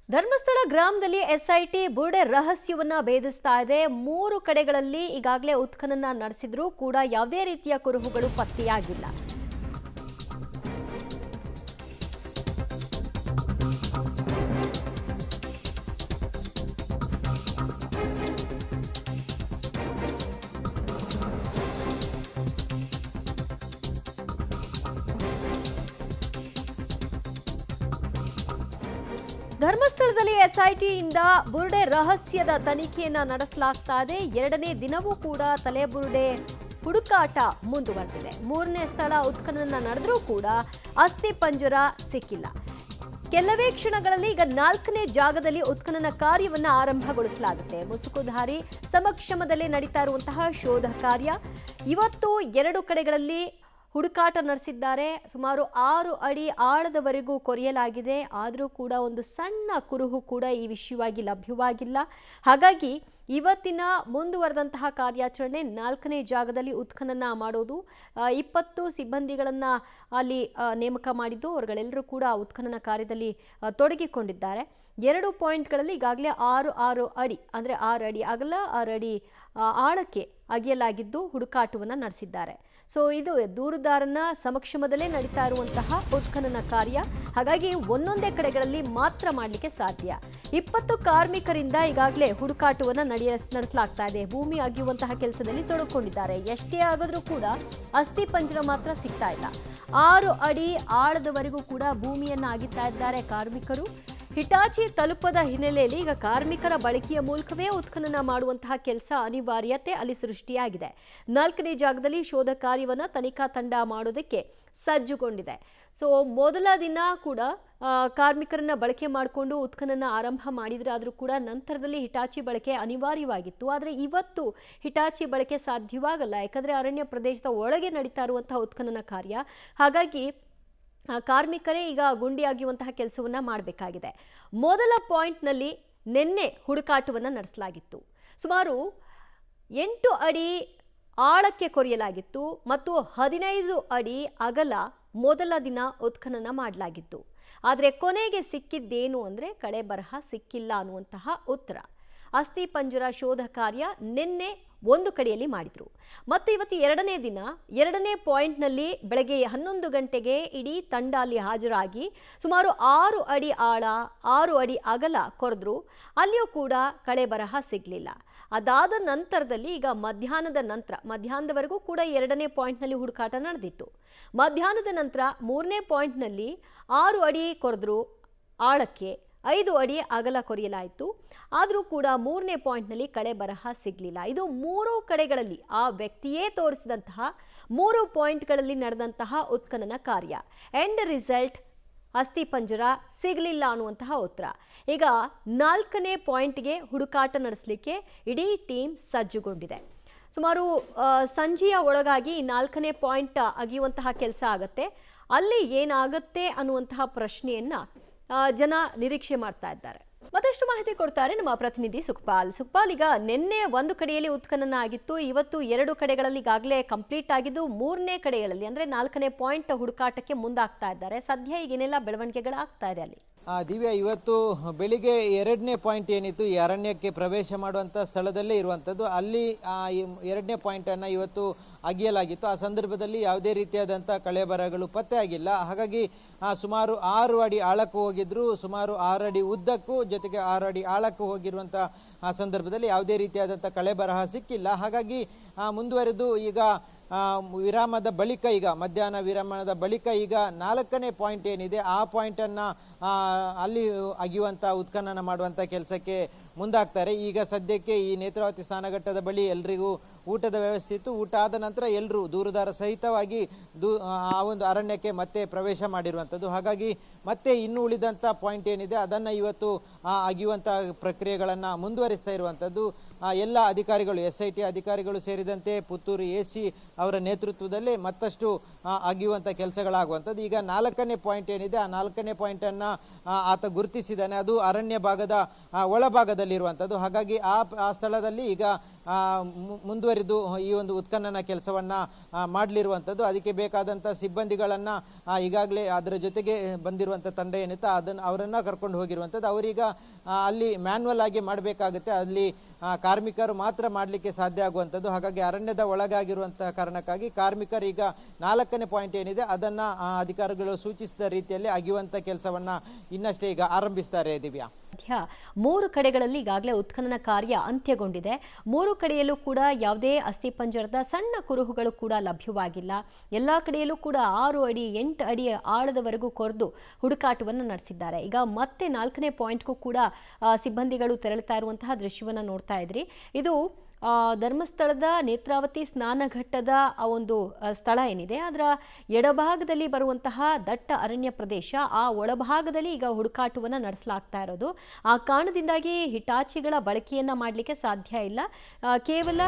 ಧರ್ಮಸ್ಥಳ ಗ್ರಾಮದಲ್ಲಿ ಎಸ್ಐಟಿ ಬುರುಡೆ ರಹಸ್ಯವನ್ನ ಭೇದಿಸ್ತಾ ಇದೆ. 3 ಕಡೆಗಳಲ್ಲಿ ಈಗಾಗಲೇ ಉತ್ಖನನ ನಡೆಸಿದ್ರೂ ಕೂಡ ಯಾವುದೇ ರೀತಿಯ ಕುರುಹುಗಳು ಪತ್ತೆಯಾಗಿಲ್ಲ. ಧರ್ಮಸ್ಥಳದಲ್ಲಿ ಎಸ್ಐಟಿಯಿಂದ ಬುರುಡೆ ರಹಸ್ಯದ ತನಿಖೆಯನ್ನ ನಡೆಸಲಾಗ್ತಾ ಇದೆ. 2ನೇ ದಿನವೂ ಕೂಡ ತಲೆಬುರುಡೆ ಹುಡುಕಾಟ ಮುಂದುವರೆದಿದೆ. 3ನೇ ಸ್ಥಳ ಉತ್ಖನನ ನಡೆದರೂ ಕೂಡ ಅಸ್ಥಿ ಪಂಜರ ಸಿಕ್ಕಿಲ್ಲ. ಕೆಲವೇ ಕ್ಷಣಗಳಲ್ಲಿ ಈಗ 4ನೇ ಜಾಗದಲ್ಲಿ ಉತ್ಖನನ ಕಾರ್ಯವನ್ನ ಆರಂಭಗೊಳಿಸಲಾಗುತ್ತೆ. ಮುಸುಕುಧಾರಿ ಸಮಕ್ಷಮದಲ್ಲಿ ನಡೀತಾ ಇರುವಂತಹ ಶೋಧ ಕಾರ್ಯ. ಇವತ್ತು 2 ಕಡೆಗಳಲ್ಲಿ ಹುಡುಕಾಟ ನಡೆಸಿದ್ದಾರೆ. ಸುಮಾರು 6 ಅಡಿ ಆಳದವರೆಗೂ ಕೊರೆಯಲಾಗಿದೆ. ಆದರೂ ಕೂಡ ಒಂದು ಸಣ್ಣ ಕುರುಹು ಕೂಡ ಈ ವಿಷಯವಾಗಿ ಲಭ್ಯವಾಗಿಲ್ಲ. ಹಾಗಾಗಿ ಇವತ್ತಿನ ಮುಂದುವರೆದಂತಹ ಕಾರ್ಯಾಚರಣೆ 4ನೇ ಜಾಗದಲ್ಲಿ ಉತ್ಖನನ ಮಾಡೋದು. 20 ಸಿಬ್ಬಂದಿಗಳನ್ನು ಅಲ್ಲಿ ನೇಮಕ ಮಾಡಿದ್ದು. ಅವರುಗಳೆಲ್ಲರೂ ಕೂಡ ಉತ್ಖನನ ಕಾರ್ಯದಲ್ಲಿ ತೊಡಗಿಕೊಂಡಿದ್ದಾರೆ. 2 ಪಾಯಿಂಟ್ಗಳಲ್ಲಿ ಈಗಾಗಲೇ 6 ಅಡಿ ಅಂದರೆ 6 ಅಡಿ ಅಗಲ 6 ಅಡಿ ಆಳಕ್ಕೆ ಅಗೆಯಲಾಗಿದ್ದು ಹುಡುಕಾಟವನ್ನು ನಡೆಸಿದ್ದಾರೆ. ಸೊ ಇದು ದೂರುದಾರನ ಸಮಕ್ಷಮದಲ್ಲೇ ನಡೀತಾ ಇರುವಂತಹ ಉತ್ಖನನ ಕಾರ್ಯ. ಹಾಗಾಗಿ ಒಂದೊಂದೇ ಕಡೆಗಳಲ್ಲಿ ಮಾತ್ರ ಮಾಡಲಿಕ್ಕೆ ಸಾಧ್ಯ. 20 ಕಾರ್ಮಿಕರಿಂದ ಈಗಾಗಲೇ ಹುಡುಕಾಟವನ್ನು ನಡೆಸಲಾಗ್ತಾ ಇದೆ. ಭೂಮಿ ಅಗೆಯುವಂತಹ ಕೆಲಸದಲ್ಲಿ ತೊಡಗಿಕೊಂಡಿದ್ದಾರೆ. ಎಷ್ಟೇ ಆಗಿದ್ರೂ ಕೂಡ ಅಸ್ಥಿ ಪಂಜರ ಮಾತ್ರ ಸಿಗ್ತಾ ಇಲ್ಲ. 6 ಅಡಿ ಆಳದವರೆಗೂ ಕೂಡ ಭೂಮಿಯನ್ನು ಅಗಿತಾ ಇದ್ದಾರೆ ಕಾರ್ಮಿಕರು. ಹಿಟಾಚಿ ತಲುಪದ ಹಿನ್ನೆಲೆಯಲ್ಲಿ ಈಗ ಕಾರ್ಮಿಕರ ಬಳಕೆಯ ಮೂಲಕವೇ ಉತ್ಖನನ ಮಾಡುವಂತಹ ಕೆಲಸ ಅನಿವಾರ್ಯತೆ ಅಲ್ಲಿ ಸೃಷ್ಟಿಯಾಗಿದೆ. 4ನೇ ಜಾಗದಲ್ಲಿ ಶೋಧ ಕಾರ್ಯವನ್ನು ತನಿಖಾ ತಂಡ ಮಾಡೋದಕ್ಕೆ ಸಜ್ಜುಗೊಂಡಿದೆ. ಸೊ ಮೊದಲ ದಿನ ಕೂಡ ಕಾರ್ಮಿಕರನ್ನ ಬಳಕೆ ಮಾಡಿಕೊಂಡು ಉತ್ಖನನ ಆರಂಭ ಮಾಡಿದ್ರಾದರೂ ಕೂಡ ನಂತರದಲ್ಲಿ ಹಿಟಾಚಿ ಬಳಕೆ ಅನಿವಾರ್ಯವಾಗಿತ್ತು. ಆದರೆ ಇವತ್ತು ಹಿಟಾಚಿ ಬಳಕೆ ಸಾಧ್ಯವಾಗಲ್ಲ. ಯಾಕಂದರೆ ಅರಣ್ಯ ಪ್ರದೇಶದ ಒಳಗೆ ನಡೀತಾ ಇರುವಂತಹ ಉತ್ಖನನ ಕಾರ್ಯ. ಹಾಗಾಗಿ ಕಾರ್ಮಿಕರೇ ಈಗ ಗುಂಡಿ ಅಗೆಯುವಂತಹ ಕೆಲಸವನ್ನ ಮಾಡಬೇಕಾಗಿದೆ. ಮೊದಲ ಪಾಯಿಂಟ್ನಲ್ಲಿ ನಿನ್ನೆ ಹುಡುಕಾಟವನ್ನು ನಡೆಸಲಾಗಿತ್ತು. ಸುಮಾರು 8 ಅಡಿ ಆಳಕ್ಕೆ ಕೊರೆಯಲಾಗಿತ್ತು ಮತ್ತು 15 ಅಡಿ ಅಗಲ ಮೊದಲ ದಿನ ಉತ್ಖನನ ಮಾಡಲಾಗಿತ್ತು. ಆದರೆ ಕೊನೆಗೆ ಸಿಕ್ಕಿದ್ದೇನು ಅಂದರೆ ಕಳೆ ಬರಹ ಸಿಕ್ಕಿಲ್ಲ ಅನ್ನುವಂತಹ ಉತ್ತರ. ಅಸ್ಥಿ ಪಂಜರ ಶೋಧ ಕಾರ್ಯ ನಿನ್ನೆ ಒಂದು ಕಡೆಯಲ್ಲಿ ಮಾಡಿದ್ರು ಮತ್ತು ಇವತ್ತು 2ನೇ ದಿನ 2ನೇ ಪಾಯಿಂಟ್ನಲ್ಲಿ ಬೆಳಗ್ಗೆ 11 ಗಂಟೆಗೆ ಇಡೀ ತಂಡ ಅಲ್ಲಿ ಹಾಜರಾಗಿ ಸುಮಾರು 6 ಅಡಿ ಆಳ 6 ಅಡಿ ಅಗಲ ಕೊರೆದ್ರು. ಅಲ್ಲಿಯೂ ಕೂಡ ಕಳೆ ಬರಹ ಸಿಗಲಿಲ್ಲ. ಅದಾದ ನಂತರದಲ್ಲಿ ಈಗ ಮಧ್ಯಾಹ್ನದವರೆಗೂ ಕೂಡ 2ನೇ ಪಾಯಿಂಟ್ನಲ್ಲಿ ಹುಡುಕಾಟ ನಡೆದಿತ್ತು. ಮಧ್ಯಾಹ್ನದ ನಂತರ 3ನೇ ಪಾಯಿಂಟ್ನಲ್ಲಿ 6 ಅಡಿ ಕೊರೆದ್ರು ಆಳಕ್ಕೆ, 5 ಅಡಿ ಅಗಲ ಕೊರೆಯಲಾಯಿತು. ಆದರೂ ಕೂಡ 3ನೇ ಪಾಯಿಂಟ್ನಲ್ಲಿ ಕಳೆ ಬರಹ ಸಿಗಲಿಲ್ಲ. ಇದು 3 ಕಡೆಗಳಲ್ಲಿ ಆ ವ್ಯಕ್ತಿಯೇ ತೋರಿಸಿದಂತಹ 3 ಪಾಯಿಂಟ್ಗಳಲ್ಲಿ ನಡೆದಂತಹ ಉತ್ಖನನ ಕಾರ್ಯ. ಎಂಡ್ ರಿಸಲ್ಟ್ ಅಸ್ಥಿ ಪಂಜರ ಸಿಗಲಿಲ್ಲ ಅನ್ನುವಂತಹ ಉತ್ತರ. ಈಗ 4ನೇ ಪಾಯಿಂಟ್ಗೆ ಹುಡುಕಾಟ ನಡೆಸಲಿಕ್ಕೆ ಇಡೀ ಟೀಮ್ ಸಜ್ಜುಗೊಂಡಿದೆ. ಸುಮಾರು ಸಂಜೆಯ ಒಳಗಾಗಿ 4ನೇ ಪಾಯಿಂಟ್ ಅಗೆಯುವಂತಹ ಕೆಲಸ ಆಗುತ್ತೆ. ಅಲ್ಲಿ ಏನಾಗುತ್ತೆ ಅನ್ನುವಂತಹ ಪ್ರಶ್ನೆಯನ್ನ ಜನ ನಿರೀಕ್ಷೆ ಮಾಡ್ತಾ ಇದ್ದಾರೆ. ಮತ್ತಷ್ಟು ಮಾಹಿತಿ ಕೊಡ್ತಾರೆ ನಮ್ಮ ಪ್ರತಿನಿಧಿ ಸುಖಪಾಲ್. ಈಗ ನಿನ್ನೆ ಒಂದು ಕಡೆಯಲ್ಲಿ ಉತ್ಖನನ ಆಗಿತ್ತು. ಇವತ್ತು 2 ಕಡೆಗಳಲ್ಲಿ ಈಗಾಗಲೇ ಕಂಪ್ಲೀಟ್ ಆಗಿದ್ದು 3ನೇ ಕಡೆಗಳಲ್ಲಿ ಅಂದ್ರೆ 4ನೇ ಪಾಯಿಂಟ್ ಹುಡುಕಾಟಕ್ಕೆ ಮುಂದಾಗ್ತಾ ಇದ್ದಾರೆ. ಸದ್ಯ ಈಗ ಏನೆಲ್ಲ ಬೆಳವಣಿಗೆಗಳಾಗ್ತಾ ಇದೆ ಅಲ್ಲಿ? ದಿವ್ಯಾ, ಇವತ್ತು ಬೆಳಿಗ್ಗೆ 2ನೇ ಪಾಯಿಂಟ್ ಏನಿತ್ತು ಈ ಅರಣ್ಯಕ್ಕೆ ಪ್ರವೇಶ ಮಾಡುವಂಥ ಸ್ಥಳದಲ್ಲೇ ಇರುವಂಥದ್ದು. ಅಲ್ಲಿ 2ನೇ ಪಾಯಿಂಟನ್ನು ಇವತ್ತು ಅಗೆಯಲಾಗಿತ್ತು. ಆ ಸಂದರ್ಭದಲ್ಲಿ ಯಾವುದೇ ರೀತಿಯಾದಂಥ ಕಳೆ ಬರಹಗಳು ಪತ್ತೆ ಆಗಿಲ್ಲ. ಹಾಗಾಗಿ ಸುಮಾರು 6 ಅಡಿ ಆಳಕ್ಕೂ ಹೋಗಿದ್ರು, ಸುಮಾರು 6 ಅಡಿ ಉದ್ದಕ್ಕೂ ಜೊತೆಗೆ 6 ಅಡಿ ಆಳಕ್ಕೂ ಹೋಗಿರುವಂಥ ಆ ಸಂದರ್ಭದಲ್ಲಿ ಯಾವುದೇ ರೀತಿಯಾದಂಥ ಕಳೆ ಬರಹ ಸಿಕ್ಕಿಲ್ಲ. ಹಾಗಾಗಿ ಮುಂದುವರೆದು ಈಗ ವಿರಾಮದ ಬಳಿಕ ಈಗ ಮಧ್ಯಾಹ್ನ ವಿರಾಮದ ಬಳಿಕ ಈಗ 4ನೇ ಪಾಯಿಂಟ್ ಏನಿದೆ ಆ ಪಾಯಿಂಟನ್ನು ಅಲ್ಲಿ ಅಗೆಯುವಂಥ ಉತ್ಖನನ ಮಾಡುವಂಥ ಕೆಲಸಕ್ಕೆ ಮುಂದಾಗ್ತಾರೆ. ಈಗ ಸದ್ಯಕ್ಕೆ ಈ ನೇತ್ರಾವತಿ ಸ್ನಾನಘಟ್ಟದ ಬಳಿ ಎಲ್ರಿಗೂ ಊಟದ ವ್ಯವಸ್ಥೆ ಇತ್ತು. ಊಟ ಆದ ನಂತರ ಎಲ್ಲರೂ ದೂರುದಾರ ಸಹಿತವಾಗಿ ಆ ಒಂದು ಅರಣ್ಯಕ್ಕೆ ಮತ್ತೆ ಪ್ರವೇಶ ಮಾಡಿರುವಂಥದ್ದು. ಹಾಗಾಗಿ ಮತ್ತೆ ಇನ್ನು ಉಳಿದಂಥ ಪಾಯಿಂಟ್ ಏನಿದೆ ಅದನ್ನು ಇವತ್ತು ಅಗೆಯುವಂಥ ಪ್ರಕ್ರಿಯೆಗಳನ್ನು ಮುಂದುವರಿಸ್ತಾ ಇರುವಂಥದ್ದು. ಎಲ್ಲ ಅಧಿಕಾರಿಗಳು SIT ಅಧಿಕಾರಿಗಳು ಸೇರಿದಂತೆ ಪುತ್ತೂರು AC ಅವರ ನೇತೃತ್ವದಲ್ಲಿ ಮತ್ತಷ್ಟು ಅಗೆಯುವಂಥ ಕೆಲಸಗಳಾಗುವಂಥದ್ದು. ಈಗ 4ನೇ ಪಾಯಿಂಟ್ ಏನಿದೆ ಆ 4ನೇ ಪಾಯಿಂಟನ್ನು ಆತ ಗುರುತಿಸಿದ್ದಾನೆ. ಅದು ಅರಣ್ಯ ಭಾಗದ ಒಳಭಾಗದಲ್ಲಿರುವಂಥದ್ದು. ಹಾಗಾಗಿ ಆ ಸ್ಥಳದಲ್ಲಿ ಈಗ ಮುಂದುವರಿದು ಈ ಒಂದು ಉತ್ಖನನ ಕೆಲಸವನ್ನು ಮಾಡಲಿರುವಂಥದ್ದು. ಅದಕ್ಕೆ ಬೇಕಾದಂಥ ಸಿಬ್ಬಂದಿಗಳನ್ನು ಈಗಾಗಲೇ ಅದರ ಜೊತೆಗೆ ಬಂದಿರುವಂಥ ತಂಡ ಏನಿತ್ತು ಅವರನ್ನು ಕರ್ಕೊಂಡು ಹೋಗಿರುವಂಥದ್ದು. ಅವರೀಗ ಅಲ್ಲಿ ಮ್ಯಾನ್ಯಲ್ ಆಗಿ ಮಾಡಬೇಕಾಗುತ್ತೆ, ಅಲ್ಲಿ ಕಾರ್ಮಿಕರು ಮಾತ್ರ ಮಾಡಲಿಕ್ಕೆ ಸಾಧ್ಯ ಆಗುವಂಥದ್ದು. ಹಾಗಾಗಿ ಅರಣ್ಯದ ಒಳಗಾಗಿರುವಂಥ ಕಾರಣಕ್ಕಾಗಿ ಕಾರ್ಮಿಕರೀಗ 4ನೇ ಪಾಯಿಂಟ್ ಏನಿದೆ ಅದನ್ನು ಅಧಿಕಾರಿಗಳು ಸೂಚಿಸಿದ ರೀತಿಯಲ್ಲಿ ಅಗಿಯುವಂಥ ಕೆಲಸವನ್ನು ಇನ್ನಷ್ಟೇ ಈಗ ಆರಂಭಿಸ್ತಾರೆ. ದಿವ್ಯಾ, 3 ಕಡೆಗಳಲ್ಲಿ ಈಗಾಗಲೇ ಉತ್ಖನನ ಕಾರ್ಯ ಅಂತ್ಯಗೊಂಡಿದೆ. 3 ಕಡೆಯಲ್ಲೂ ಕೂಡ ಯಾವುದೇ ಅಸ್ಥಿಪಂಜರದ ಸಣ್ಣ ಕುರುಹುಗಳು ಕೂಡ ಲಭ್ಯವಾಗಿಲ್ಲ. ಎಲ್ಲ ಕಡೆಯಲ್ಲೂ ಕೂಡ 6 ಅಡಿ 8 ಅಡಿ ಆಳದವರೆಗೂ ಕೊರೆದು ಹುಡುಕಾಟವನ್ನು ನಡೆಸಿದ್ದಾರೆ. ಈಗ ಮತ್ತೆ 4ನೇ ಪಾಯಿಂಟ್ಗೂ ಕೂಡ ಸಿಬ್ಬಂದಿಗಳು ತೆರಳುತ್ತಾ ಇರುವಂತಹ ದೃಶ್ಯವನ್ನು ನೋಡ್ತಾ ಇದ್ರಿ. ಇದು ಧರ್ಮಸ್ಥಳದ ನೇತ್ರಾವತಿ ಸ್ನಾನಘಟ್ಟದ ಆ ಒಂದು ಸ್ಥಳ ಏನಿದೆ ಅದರ ಎಡಭಾಗದಲ್ಲಿ ಬರುವಂತಹ ದಟ್ಟ ಅರಣ್ಯ ಪ್ರದೇಶ, ಆ ಒಳಭಾಗದಲ್ಲಿ ಈಗ ಹುಡುಕಾಟವನ್ನು ನಡೆಸಲಾಗ್ತಾ ಇರೋದು. ಆ ಕಾರಣದಿಂದಾಗಿ ಹಿಟಾಚಿಗಳ ಬಳಕೆಯನ್ನ ಮಾಡಲಿಕ್ಕೆ ಸಾಧ್ಯ ಇಲ್ಲ. ಕೇವಲ